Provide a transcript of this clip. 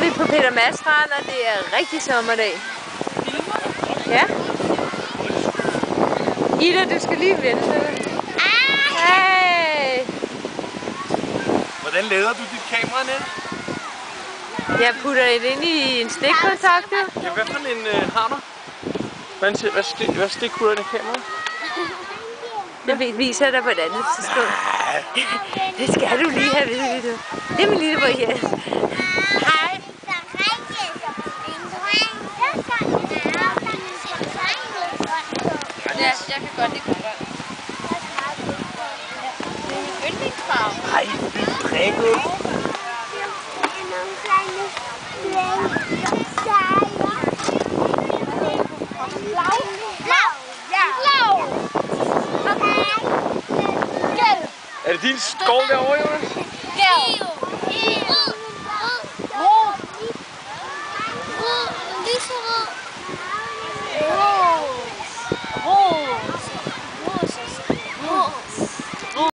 vi på Peter Mads Strand, og det er rigtig sommerdag. Ja. Ida, du skal lige vente. Hey. Hvordan lader du dit kamera, Nette? Jeg putter det ind i en stikkontakt. Ja, hvad for en har du? Hvad stikkutter det kamera? Jeg viser dig på et andet tidspunkt. Det skal du lige have vidt, du. Det er min lille boy her. Hej. Ja, jeg kan godt lide grøn. Det er min yndlingsfarve. Ej, det er prikket. Er det din skov derovre, Jonas? Ja.